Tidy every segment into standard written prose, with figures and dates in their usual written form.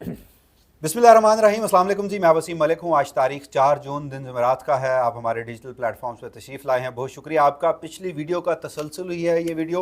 बिस्मिल्लाहिर्रहमानिर्रहीम, अस्सलाम वालेकुम जी। मैं वसीम मलिक हूँ। आज तारीख 4 जून दिन जुमेरात का है। आप हमारे डिजिटल प्लेटफॉर्म्स पर तशरीफ़ लाए हैं, बहुत शुक्रिया आपका। पिछली वीडियो का तसलसल हुई है ये वीडियो,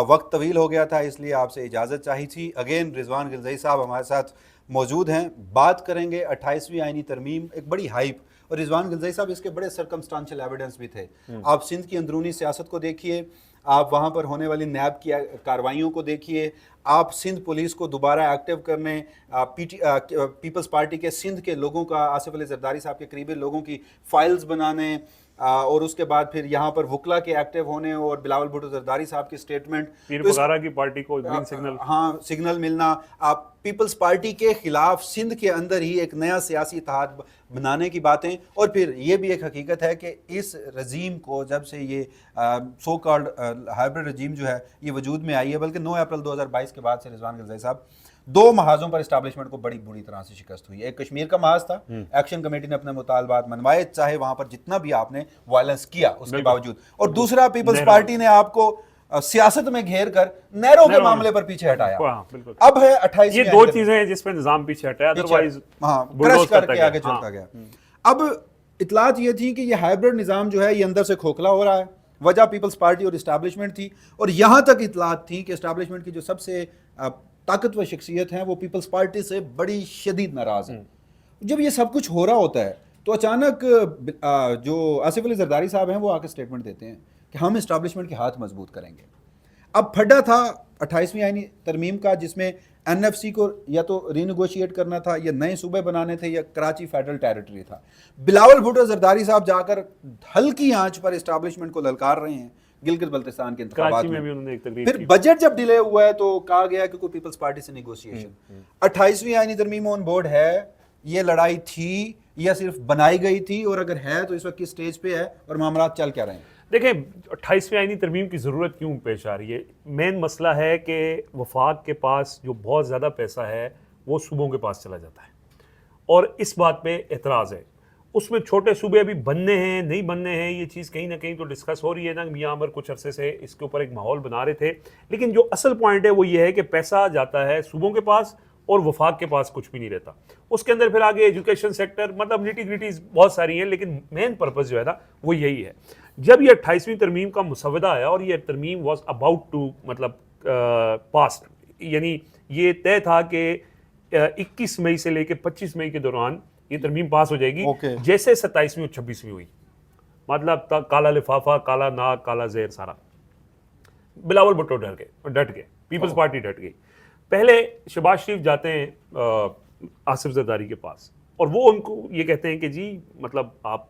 वक्त तवील हो गया था इसलिए आपसे इजाज़त चाहिए थी। अगेन रिजवान गिलज़ई साहब हमारे साथ मौजूद हैं। बात करेंगे 28वीं आईनी तरमीम, एक बड़ी हाइप, और रिजवान गिलज़ई साहब इसके बड़े सर्कमस्टांशियल एविडेंस भी थे। आप सिंध की अंदरूनी सियासत को देखिए, आप वहाँ पर होने वाली नैब की कार्रवाइयों को देखिए, आप सिंध पुलिस को दोबारा एक्टिव करने, पीपल्स पार्टी के सिंध के लोगों का, आसिफ अली जरदारी साहब के करीबी लोगों की फाइल्स बनाने, और उसके बाद फिर यहाँ पर वकला के एक्टिव होने और बिलावल भुट्टो जरदारी साहब की स्टेटमेंट, पीर पगारा की पार्टी को ग्रीन सिग्नल, हाँ सिग्नल मिलना, आप पीपल्स पार्टी के खिलाफ सिंध के अंदर ही एक नया सियासी इत्तेहाद बनाने की बातें। और फिर ये भी एक हकीकत है कि इस रजीम को जब से ये सो कॉल्ड हाइब्रिड रजीम जो है ये वजूद में आई है, बल्कि 9 अप्रैल 2022 के बाद से रिजवान गिलज़ई साहब, दो महाजों पर इस्टेब्लिशमेंट को बड़ी बुरी तरह से शिकस्त हुई है। एक कश्मीर का महाज था, एक्शन कमेटी ने अपने मुतालबात मनवाए, चाहे वहां पर जितना भी आपने वायलेंस किया उसके बावजूद, और दूसरा पीपल्स पार्टी ने आपको सियासत में घेर कर नहरों के मामले पर पीछे हटाया। अब है 28, ये दो चीजें हैं जिसमें निजाम पीछे हटाया, अदरवाइज क्रश करके आगे चलता गया। अब इतलात ये थी कि ये हाइब्रिड निजाम जो है ये अंदर से खोखला हो रहा है। वजह पीपल्स पार्टी और इस्टेब्लिशमेंट थी, और यहां तक इतलात थी कि इस्टेब्लिशमेंट की जो सबसे ताकतवर शख्सियत है वो पीपल्स पार्टी से बड़ी शदीद नाराज है। जब ये सब कुछ हो रहा होता है तो अचानक जो आसिफ अली जरदारी साहब हैं वो आके स्टेटमेंट देते हैं कि हम इस्टेब्लिशमेंट के हाथ मजबूत करेंगे। अब फड्डा था 28वीं आईनी तरमीम का, जिसमें एनएफसी को या तो रीनेगोशिएट करना था, या नए सूबे बनाने थे, या कराची फेडरल टेरिटरी था। बिलावल भुट्टो जरदारी साहब जाकर हल्की आंच पर इस्टेब्लिशमेंट को ललकार रहे हैं गिलगित बल्तिस्तान के इंतखाबात में भी उन्होंने एक तकरीर फिर बजट जब डिले हुआ है तो कहा गया कि कोई पीपल्स पार्टी से नेगोशिएशन। 28वीं आईनी तरमीम ऑन बोर्ड है, ये लड़ाई थी या सिर्फ बनाई गई थी, और अगर है तो इस वक्त किस स्टेज पे है और मामला चल क्या रहे हैं? देखें, 28वीं आईनी तरमीम की ज़रूरत क्यों पेश आ रही है? मेन मसला है कि वफाक के पास जो बहुत ज़्यादा पैसा है वो सूबों के पास चला जाता है, और इस बात पे एतराज़ है। उसमें छोटे सूबे अभी बनने हैं नहीं बनने हैं, ये चीज़ कहीं ना कहीं तो डिस्कस हो रही है ना। मियां अमर कुछ अरसे से इसके ऊपर एक माहौल बना रहे थे, लेकिन जो असल पॉइंट है वो ये है कि पैसा जाता है सूबों के पास और वफाक के पास कुछ भी नहीं रहता। उसके अंदर फिर आगे एजुकेशन सेक्टर, मतलब निटी ग्रिटीज बहुत सारी हैं, लेकिन मेन पर्पज़ जो है ना वो यही है। जब ये 28वीं तरमीम का मुसवदा आया और ये तरमीम वॉज अबाउट टू मतलब पास्ट, यानी ये तय था कि 21 मई से लेकर 25 मई के दौरान ये तरमीम पास हो जाएगी। जैसे 27वीं और 26वीं हुई, मतलब काला लिफाफा, काला नाक, काला जहर, सारा। बिलावल भुट्टो डट गए, पीपल्स पार्टी डट गई। पहले शहबाज शरीफ जाते हैं आसिफ जरदारी के पास, और वो उनको ये कहते हैं कि जी मतलब आप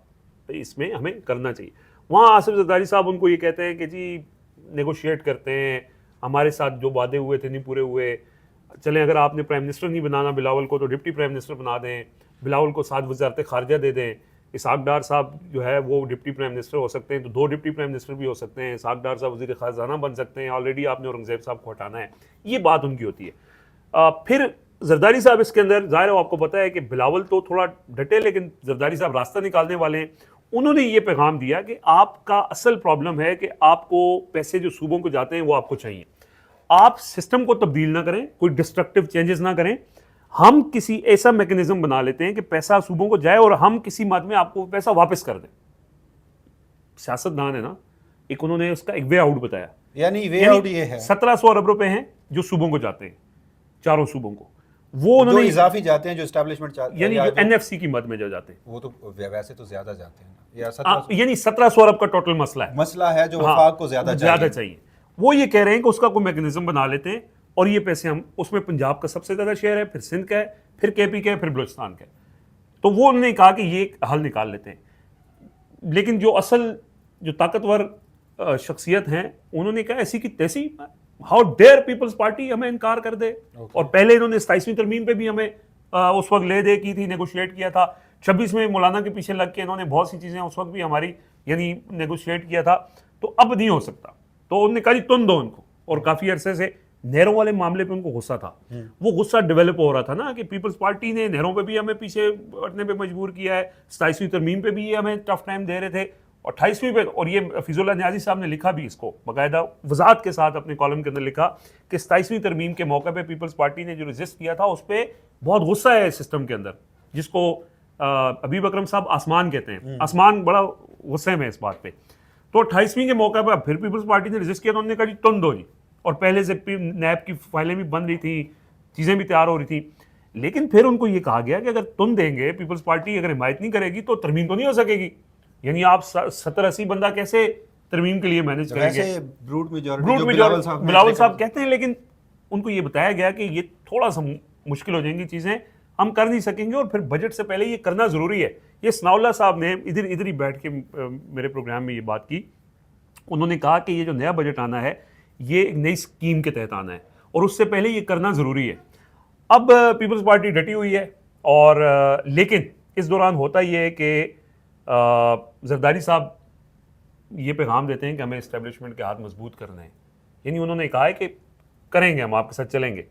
इसमें हमें करना चाहिए। वहाँ आसिफ जरदारी साहब उनको ये कहते हैं कि जी नेगोशिएट करते हैं, हमारे साथ जो वादे हुए थे नहीं पूरे हुए, चलें अगर आपने प्राइम मिनिस्टर नहीं बनाना बिलावल को तो डिप्टी प्राइम मिनिस्टर बना दें, बिलावल को 7 वज़ारत खारजा दे दें, इसहाक डार साहब जो है वो डिप्टी प्राइम मिनिस्टर हो सकते हैं, तो 2 डिप्टी प्राइम मिनिस्टर भी हो सकते हैं, इसहाक डार साहब वज़ीर ख़जाना बन सकते हैं, ऑलरेडी आपने औरंगज़ेब साहब को हटाना है। ये बात उनकी होती है। फिर जरदारी साहब इसके अंदर, ज़ाहिर है आपको पता है कि बिलावल तो थोड़ा डटे, लेकिन जरदारी साहब रास्ता निकालने वाले हैं। उन्होंने ये पैगाम दिया कि आपका असल प्रॉब्लम है कि आपको पैसे जो सूबों को जाते हैं वो आपको चाहिए, आप सिस्टम को तब्दील ना करें, कोई डिस्ट्रक्टिव चेंजेस ना करें, हम किसी ऐसा मैकेनिज्म बना लेते हैं कि पैसा सूबों को जाए और हम किसी मद में आपको पैसा वापस कर दें। सियासतदान है ना, एक उन्होंने उसका एक वे आउट बताया, यानी वे आउट ये है 1700 अरब रुपए हैं जो सूबों को जाते हैं, चारों सूबों को, वो उन्होंने इजाफी जाते हैं जो एस्टैब्लिशमेंट चाहते हैं, यानी जो एनएफसी की मद में जो जाते हैं, वो तो वैसे तो ज्यादा जाते हैं, यानी 1700 अरब का टोटल मसला है जो वफाक को ज्यादा चाहिए। वो ये कह रहे हैं कि उसका कोई मैकेनिज्म बना लेते हैं, और ये पैसे हम, उसमें पंजाब का सबसे ज़्यादा शेयर है, फिर सिंध का है, फिर केपी का है, फिर बलूचिस्तान का है। तो वो उन्होंने कहा कि ये हल निकाल लेते हैं। लेकिन जो असल जो ताकतवर शख्सियत हैं उन्होंने कहा ऐसी की तैसी, हाउ डेयर पीपल्स पार्टी हमें इनकार कर दे। और पहले इन्होंने 27वीं तरमीम पे भी हमें उस वक्त ले दे की थी, नेगोशिएट किया था। 26 में मौलाना के पीछे लग के इन्होंने बहुत सी चीज़ें उस वक्त भी हमारी यानी नेगोशिएट किया था, तो अब नहीं हो सकता। तो उन्होंने कहा जी तुम दो उनको, और काफ़ी अरसे से नहरों वाले मामले पे उनको गुस्सा था। वो गुस्सा डेवलप हो रहा था ना कि पीपल्स पार्टी ने नहरों पे भी हमें पीछे हटने पे मजबूर किया है, 27वीं तरमीम पे भी ये हमें टफ टाइम दे रहे थे, और 28वीं पे, और ये फिजुल्लाह न्याजी साहब ने लिखा भी इसको बाकायदा वजाहत के साथ अपने कॉलम के अंदर लिखा कि 27वीं तरमीम के मौके पे पीपल्स पार्टी ने जो रजिस्ट किया था उस पर बहुत गुस्सा है सिस्टम के अंदर, जिसको अबीब अकरम साहब आसमान कहते हैं। आसमान बड़ा गुस्से में इस बात पे। तो 28वीं के मौके पर फिर पीपल्स पार्टी ने रजिस्ट किया तो उन्होंने कहा जी तुम दो जी, और पहले से नैब की फाइलें भी बन रही थी, चीज़ें भी तैयार हो रही थी, लेकिन फिर उनको ये कहा गया कि अगर तुम देंगे, पीपल्स पार्टी अगर हिमायत नहीं करेगी तो तरमीम तो नहीं हो सकेगी। यानी आप 70-80 बंदा कैसे तरमीम के लिए मैनेज करेंगे? ब्रूट मेजॉरिटी बिलावल साहब कहते हैं, लेकिन उनको ये बताया गया कि ये थोड़ा सा मुश्किल हो जाएंगी चीज़ें, हम कर नहीं सकेंगे, और फिर बजट से पहले ये करना ज़रूरी है। ये सनाउल्लाह साहब ने इधर ही बैठ के मेरे प्रोग्राम में ये बात की। उन्होंने कहा कि ये जो नया बजट आना है ये एक नई स्कीम के तहत आना है और उससे पहले ये करना ज़रूरी है। अब पीपल्स पार्टी डटी हुई है, और लेकिन इस दौरान होता ये है कि जरदारी साहब ये पैगाम देते हैं कि हमें इस्टेब्लिशमेंट के हाथ मजबूत करना है, यानी उन्होंने कहा है कि करेंगे, हम आपके साथ चलेंगे।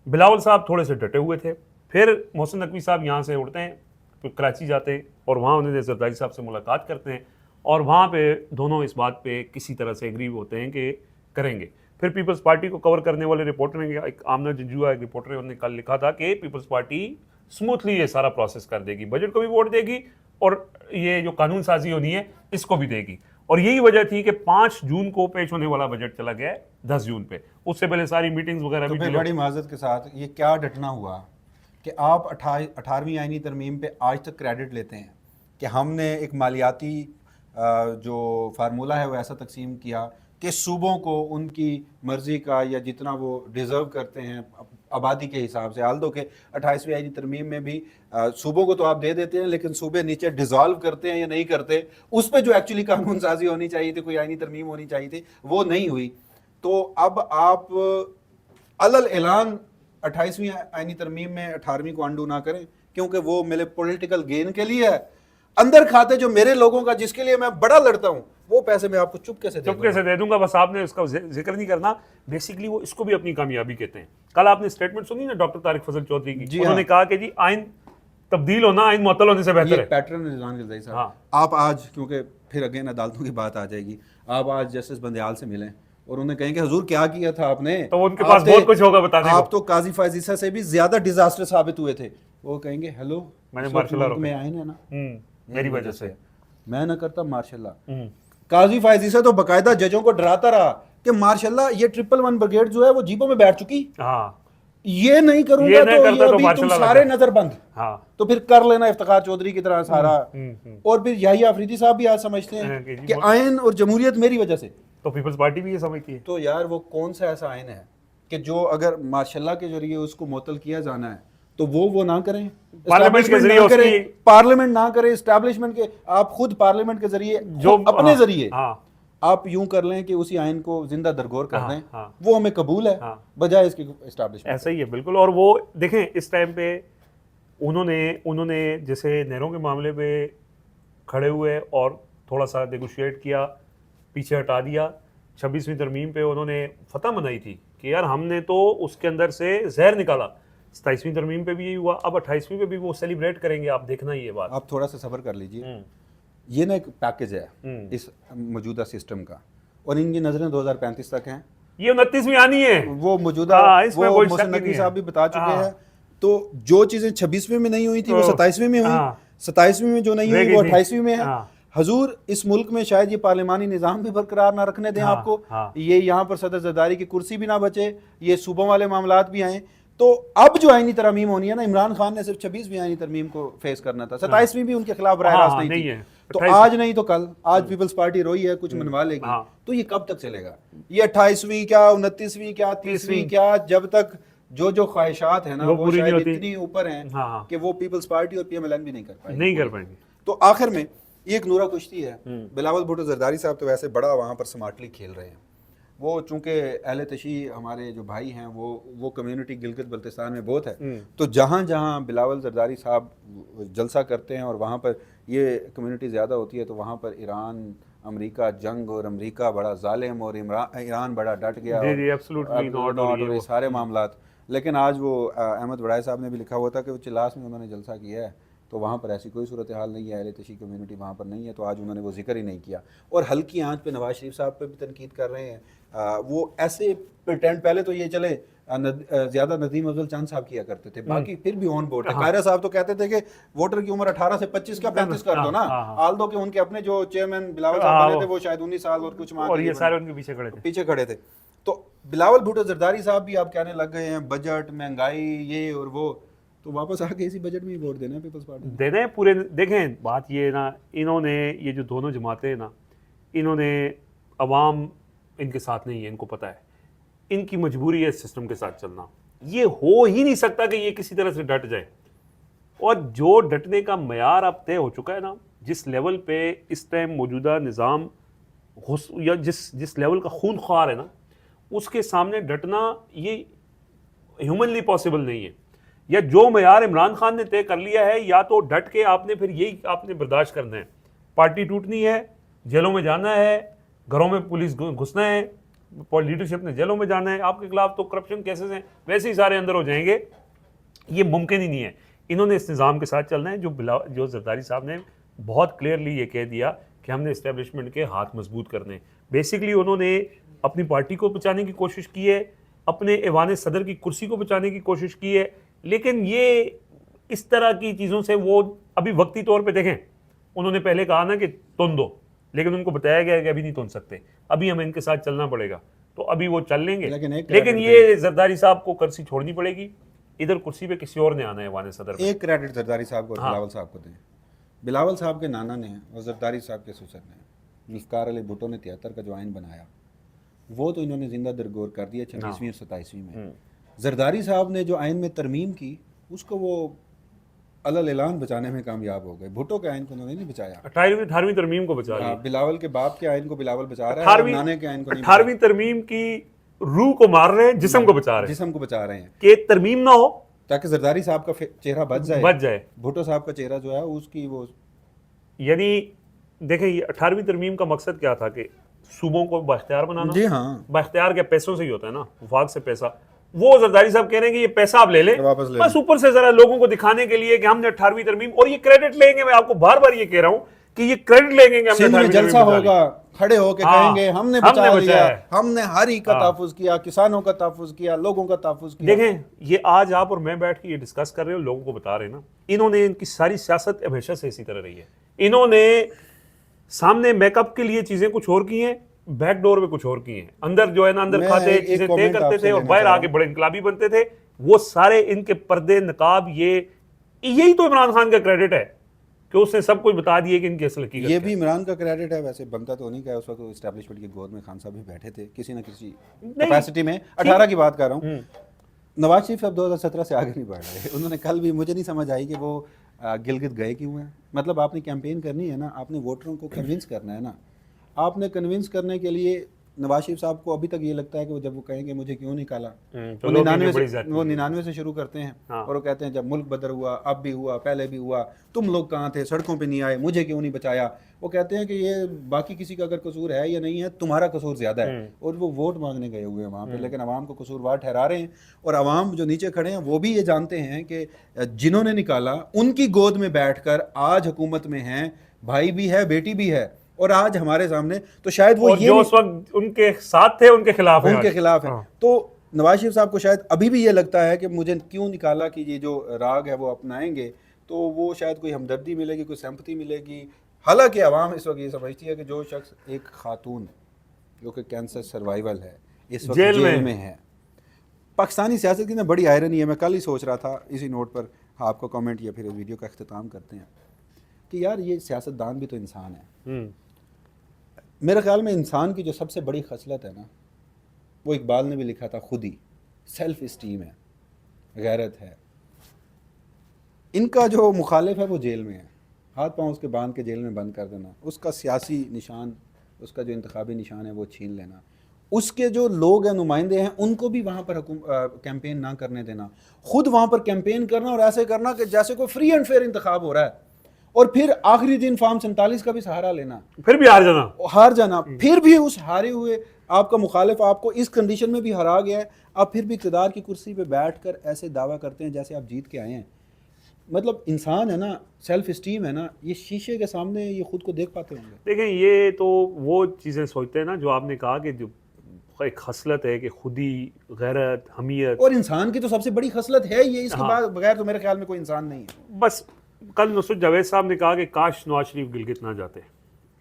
बिलावल साहब थोड़े से डटे हुए थे, फिर मोहसिन नकवी साहब यहाँ से उड़ते हैं, फिर कराची जाते हैं और वहाँ उन्होंने जरदारी साहब से मुलाकात करते हैं, और वहाँ पे दोनों इस बात पे किसी तरह से एग्री होते हैं कि करेंगे। फिर पीपल्स पार्टी को कवर करने वाले रिपोर्टर ने, एक आमना जंजुआ एक रिपोर्टर है, उन्होंने कल लिखा था कि पीपल्स पार्टी स्मूथली ये सारा प्रोसेस कर देगी, बजट को भी वोट देगी और ये जो कानून साजी होनी है इसको भी देगी। और यही वजह थी कि 5 जून को पेश होने वाला बजट चला गया 10 जून पे, उससे पहले सारी मीटिंग्स वगैरह भी बड़ी माजरत के साथ ये क्या डटना हुआ कि आप 18वीं आईनी तरमीम पे आज तक क्रेडिट लेते हैं कि हमने एक मालियाती जो फार्मूला है वो ऐसा तकसीम किया कि सूबों को उनकी मर्जी का या जितना वो डिज़र्व करते हैं आबादी के हिसाब से, हाल दो कि 28वीं आईनी तरमीम में भी सूबों को तो आप दे देते हैं, लेकिन सूबे नीचे डिज़ोल्व करते हैं या नहीं करते, उस पर जो एक्चुअली कानून साजी होनी चाहिए थी, कोई आईनी तरमीम होनी चाहिए थी, वो नहीं हुई। तो अब आप अलल ऐलान 28वीं आईनी तरमीम में 18वीं को अंडू ना करें, क्योंकि वो मेरे पॉलिटिकल गेन के लिए है। अंदर खाते जो मेरे लोगों का, जिसके लिए मैं बड़ा लड़ता हूं, वो पैसे मैं आपको चुपके से दे दूंगा, बस आपने उसका जिक्र नहीं करना। बेसिकली वो इसको भी अपनी कामयाबी कहते हैं। कल आपने स्टेटमेंट सुनी ना डॉक्टर तारिक फजल चौधरी की, उन्होंने कहा कि जी आइन तब्दील होना आइन मुअत्तल होने से बेहतर है। पैटर्न रिजवान गिरज़ाई साहब, आप आज, क्योंकि फिर अगेन अदालतों की बात आ जाएगी, आप आज जस्टिस बंदयाल से मिलें और उन्हें कहें कि हुजूर क्या किया था आपने, तो उनके पास बहुत कुछ होगा बताने को। आप तो काजी फायज ईसा से भी ज्यादा डिजास्टर साबित हुए थे। वो कहेंगे हेलो, मैंने मार्शल में आए ना मेरी वजह से मैं ना करता मार्शल्लाह। काजी फायज ईसा तो बकायदा जजों को डराता रहा कि मार्शल्लाह ये 111 ब्रिगेड जो है वो जीपों में बैठ चुकी, ये नहीं करूंगा तो ये अभी तुम सारे नजर बंद, तो फिर कर लेना इफ्तिखार चौधरी की तरह सारा। और फिर याहिया अफरीदी साहब भी आज समझते हैं कि आयन और जमहूरियत मेरी वजह से, तो पीपल्स पार्टी भी ये समझती है। तो यार वो कौन सा ऐसा आयन है कि जो अगर मार्शल्लाह के जरिए उसको मुअत्तल किया जाना है तो वो ना करें, पार्लियामेंट के जरिए उसकी पार्लियामेंट ना करे, एस्टैब्लिशमेंट के, आप खुद पार्लियामेंट के जरिए जो अपने जरिए आप यूं कर लें कि उसी आयन को जिंदा दरगोर कर दें, वो हमें कबूल है, बजाय इसके एस्टैब्लिशमेंट। ऐसा ही है बिल्कुल। और वो देखें इस टाइम पे उन्होंने जैसे नहरों के मामले पे खड़े हुए और थोड़ा सा नेगोशिएट किया, पीछे हटा दिया। 26वीं तरमीम पे उन्होंने फतह मनाई थी कि यार हमने तो उसके अंदर से जहर निकाला। 27वीं तरमीम पे भी यही हुआ, अब 28वीं पे भी वो सेलिब्रेट करेंगे, आप देखना ये बात। आप थोड़ा सा सब्र कर लीजिए, ये ना एक पैकेज है इस मौजूदा सिस्टम का, और इनकी नजरें 2035 तक हैं। ये 29वीं आनी है, वो मौजूदा वो मोहसिन नकवी साहब भी बता चुके हैं। तो जो चीजें 26वीं में नहीं हुई थी वो 27वीं में हुई, 27वीं में जो नहीं हुई वो 28वीं में है। हजूर इस मुल्क में शायद ये पार्लिमानी निज़ाम भी बरकरार ना रखने दें आपको, ये यहाँ पर सदर जरदारी की कुर्सी भी ना बचे, ये सूबों वाले मामलात भी आए। तो अब जो आईनी तरमीम होनी है ना, इमरान खान ने सिर्फ 26वीं आईनी तरमीम को फेस करना था, 27वीं भी उनके खिलाफ राय रास्त नहीं थी। तो आज नहीं तो कल, आज पीपल्स पार्टी रोई है, कुछ मनवा लेगी, तो ये कब तक चलेगा? ये 28वीं क्या, 29वीं क्या, 30वीं क्या, जब तक जो ख्वाहिशात है ना वो शायद इतनी ऊपर हैं कि वो पीपल्स पार्टी और PMLN भी नहीं कर पाएंगे। तो आखिर में एक नूरा कुश्ती है, बिलावल भुट्टो जरदारी साहब तो वैसे बड़ा वहाँ पर स्मार्टली खेल रहे हैं। वो चूंकि अहले तशी हमारे जो भाई हैं वो कम्युनिटी गिलगित बल्तिस्तान में बहुत है, तो जहाँ जहाँ बिलावल जरदारी साहब जलसा करते हैं और वहाँ पर ये कम्युनिटी ज़्यादा होती है, तो वहाँ पर ईरान अमेरिका जंग, और अमेरिका बड़ा जालिम और ईरान बड़ा डट गया, और सारे मामलात। लेकिन आज वो अहमद वड़ाई साहब ने भी लिखा हुआ था कि वो चिलास में उन्होंने जलसा किया है तो वहाँ पर ऐसी कोई सूरत हाल नहीं है, अहले तशी कम्युनिटी वहाँ पर नहीं है, तो आज उन्होंने वो जिक्र ही नहीं किया। और हल्की आंच पे नवाज शरीफ साहब पे भी तनकीद कर रहे हैं। वो ऐसे प्रिटेंड, पहले तो ये चले ज़्यादा नदीम अफजल चांद साहब किया करते थे, बाकी फिर भी ऑन बोर्ड थे। कायरा साहब तो कहते थे कि वोटर की उम्र 18 से 25 का 35 कर दो ना, आल दो कि उनके अपने जो चेयरमैन बिलावल साहब बने थे वो शायद 19 साल और कुछ माह और ये सारे उनके पीछे खड़े थे। तो बिलावल भुट्टो जरदारी साहब भी आप कहने लग गए हैं बजट, महंगाई, ये और वो, तो वापस आके इसी बजट में ही वोट देना है पीपल्स पार्टी देना है पूरे। देखें बात ये ना, इन्होंने ये जो दोनों जमातें हैं ना, इन्होंने अवाम इनके साथ नहीं है, इनको पता है, इनकी मजबूरी है सिस्टम के साथ चलना। ये हो ही नहीं सकता कि ये किसी तरह से डट जाए। और जो डटने का मयार अब तय हो चुका है ना, जिस लेवल पे इस टाइम मौजूदा निज़ाम या जिस लेवल का खून ख्वार है ना, उसके सामने डटना ये ह्यूमनली पॉसिबल नहीं है। या जो मयार इमरान खान ने तय कर लिया है, या तो डट के आपने फिर यही आपने बर्दाश्त करना है, पार्टी टूटनी है, जेलों में जाना है, घरों में पुलिस घुसना है, लीडरशिप ने जेलों में जाना है, आपके खिलाफ तो करप्शन केसेस हैं, वैसे ही सारे अंदर हो जाएंगे। ये मुमकिन ही नहीं है। इन्होंने इस निज़ाम के साथ चलना है। जो जरदारी साहब ने बहुत क्लियरली ये कह दिया कि हमने इस्टेब्लिशमेंट के हाथ मजबूत करने। बेसिकली उन्होंने अपनी पार्टी को बचाने की कोशिश की है, अपने ऐवान सदर की कुर्सी को बचाने की कोशिश की है, लेकिन ये इस तरह की चीज़ों से वो अभी वक्ती तौर पे देखें, उन्होंने पहले कहा ना कि तुन दो, लेकिन उनको बताया गया कि अभी नहीं तुन सकते, अभी हमें इनके साथ चलना पड़ेगा, तो अभी वो चल लेंगे। लेकिन ये जरदारी साहब को कुर्सी छोड़नी पड़ेगी, इधर कुर्सी पे किसी और ने आना है ऐवान सदर पे। एक क्रेडिट जरदारी साहब को और बिलावल साहब को दें। बिलावल साहब के नाना ने और जरदारी साहब के ससुर ने, जुल्फ़िकार अली भुट्टो ने 73 का जो आइन बनाया, वो तो इन्होंने जिंदा दरगोर कर दिया 26वीं और 27वीं में। जरदारी साहब ने जो आइन में तरमीम की, उसको वो अलल ऐलान बचाने में कामयाब हो गए। भुट्टो के आइन को उन्होंने नहीं बचाया, 18वीं तरमीम को बचा लिया। बिलावल के बाप के आइन को बिलावल बचा रहा है, नाने के आइन को नहीं। 18वीं तरमीम की रूह को मार रहे हैं, जिस्म को बचा रहे हैं कि तरमीम ना हो, ताकि जरदारी साहब का चेहरा बच जाए। भुट्टो साहब का चेहरा जो है उसकी वो, यानी देखें ये 18वीं तरमीम का मकसद क्या था कि सूबों को बाख्तियार बनाना। जी हाँ, बाख्तियार क्या पैसों से ही होता है ना, वफाक से पैसा। वो जरदारी साहब कह रहे हैं कि ये पैसा आप ले लें, बस ऊपर से जरा लोगों को दिखाने के लिए कि हमने 18वीं तरमीम, और ये क्रेडिट लेंगे। मैं आपको बार बार ये कह रहा हूं कि ये क्रेडिट लेंगे कि हमने 18वीं जलसा होगा, खड़े होके कहेंगे हमने बचा लिया, हमने हर ही का तहफ़्फ़ुज़ किया, किसानों का तहफ़्फ़ुज़ किया, लोगों का तहफ़्फ़ुज़ किया। देखें ये आज आप और मैं बैठ के ये डिस्कस कर रहे हो, लोगों को बता रहे हैं ना, इन्होंने इनकी सारी सियासत हमेशा से इसी तरह रही है। इन्होंने सामने मेकअप के लिए चीजें कुछ और की हैं, बैक डोर पे कुछ और की हैं। अंदर जो है ना, अंदर खाते चीजें तय करते थे और बाहर आके बड़े इनकलाबी बनते थे। वो सारे इनके पर्दे नकाब, यही तो इमरान खान का क्रेडिट है कि उसने सब कुछ बता दिया कि इनकी असल हकीकत। ये भी इमरान का क्रेडिट है, वैसे बनता तो नहीं क्या, उस वक्त एस्टैब्लिशमेंट की गोद में खान साहब भी बैठे थे किसी न किसी कैपेसिटी में। 18 की बात कर रहा हूँ। नवाज शरीफ अब 2017 से आगे नहीं बढ़ रहे। उन्होंने कल भी, मुझे नहीं समझ आई कि वो गिलगित गए क्यों हैं। मतलब आपने कैंपेन करनी है ना, आपने वोटरों को कन्विंस करना है ना, आपने कन्विंस करने के लिए नवाज शरीफ साहब को अभी तक ये लगता है कि वो जब वो कहेंगे मुझे क्यों निकाला, वो 99 से शुरू करते हैं। और वो कहते हैं जब मुल्क बदर हुआ, अब भी हुआ, पहले भी हुआ, तुम लोग कहाँ थे, सड़कों पे नहीं आए, मुझे क्यों नहीं बचाया। वो कहते हैं कि ये बाकी किसी का अगर कसूर है या नहीं है, तुम्हारा कसूर ज़्यादा है। और वो वोट मांगने गए हुए हैं वहाँ पे, लेकिन आवाम को कसूरवार ठहरा रहे हैं। और आवाम जो नीचे खड़े हैं वो भी ये जानते हैं कि जिन्होंने निकाला उनकी गोद में बैठकर आज हुकूमत में हैं, भाई भी है, बेटी भी है, और आज हमारे सामने। तो शायद वो ये जो उस वक्त उनके साथ थे उनके खिलाफ है। तो नवाज शरीफ साहब को शायद अभी भी ये लगता है कि मुझे क्यों निकाला, कि ये जो राग है वो अपनाएंगे तो वो शायद कोई हमदर्दी मिलेगी, कोई सिंपैथी मिलेगी। हालांकि आवाम इस वक्त ये समझती है कि जो शख्स, एक खातून जो कि कैंसर सर्वाइवल है, इस वक्त जेल में है। पाकिस्तानी सियासत की ना बड़ी आयरनी है। मैं कल ही सोच रहा था इसी नोट पर आपको कमेंट या फिर इस वीडियो का अख्तिताम करते हैं कि यार ये सियासतदान भी तो इंसान है। मेरे ख्याल में इंसान की जो सबसे बड़ी खसलत है ना, वो इकबाल ने भी लिखा था, खुद ही सेल्फ इस्टीम है, गैरत है। इनका जो मुखालिफ है वो जेल में है, हाथ पांव उसके बांध के जेल में बंद कर देना, उसका सियासी निशान, उसका जो इंतखाबी निशान है वो छीन लेना, उसके जो लोग हैं, नुमाइंदे हैं, उनको भी वहाँ पर कैंपेन ना करने देना, खुद वहाँ पर कैंपेन करना और ऐसे करना कि जैसे कोई फ्री एंड फेयर इंतखाब हो रहा है, और फिर आखिरी दिन फॉर्म 47 का भी सहारा लेना, फिर भी हार जाना, फिर भी उस हारे हुए आपका मुखालिफ आपको इस कंडीशन में भी हरा गया है, आप फिर भी इक़्तिदार की कुर्सी पे बैठकर ऐसे दावा करते हैं जैसे आप जीत के आए हैं। मतलब इंसान है ना, सेल्फ इस्टीम है ना, ये शीशे के सामने ये खुद को देख पाते होंगे? देखें, ये तो वो चीज़ें सोचते हैं ना जो आपने कहा कि जो एक खसलत है कि खुदी, गैरत, हमियत। और इंसान की तो सबसे बड़ी खसलत है ये, इसके हाँ। बाद बगैर तो मेरे ख्याल में कोई इंसान नहीं है। बस कल नुसरत जावेद साहब ने कहा कि काश नवाज शरीफ गिलगित ना जाते,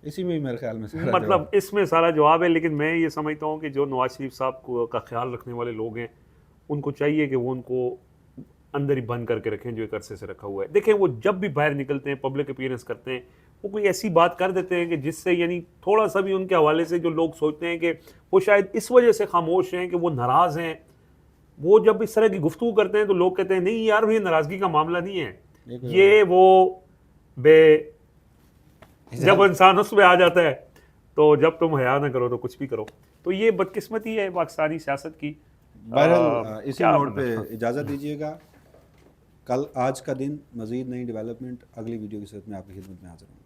इसी में ही मेरे ख्याल में सारा मतलब इसमें सारा जवाब है। लेकिन मैं ये समझता हूँ कि जो नवाज शरीफ साहब को का ख्याल रखने वाले लोग हैं, उनको चाहिए कि वो उनको अंदर ही बंद करके रखें जो एक अरसे से रखा हुआ है। देखें, वो जब भी बाहर निकलते हैं, पब्लिक अपीयरेंस करते हैं, वो कोई ऐसी बात कर देते हैं कि जिससे यानी थोड़ा सा भी उनके हवाले से जो लोग सोचते हैं कि वो शायद इस वजह से खामोश हैं कि वो नाराज़ हैं, वो जब इस तरह की गुफ्तगू करते हैं तो लोग कहते हैं नहीं यार, ये नाराज़गी का मामला नहीं है, ये वो बे जब इंसान उस पे आ जाता है तो जब तुम हया ना करो तो कुछ भी करो। तो ये बदकिस्मती है पाकिस्तानी सियासत की। बहरहाल इसी क्या नोट पे मतलब? इजाज़त दीजिएगा। कल आज का दिन मज़ीद नई डेवलपमेंट अगली वीडियो के साथ में आपकी खिदमत में हाजिर हूँ।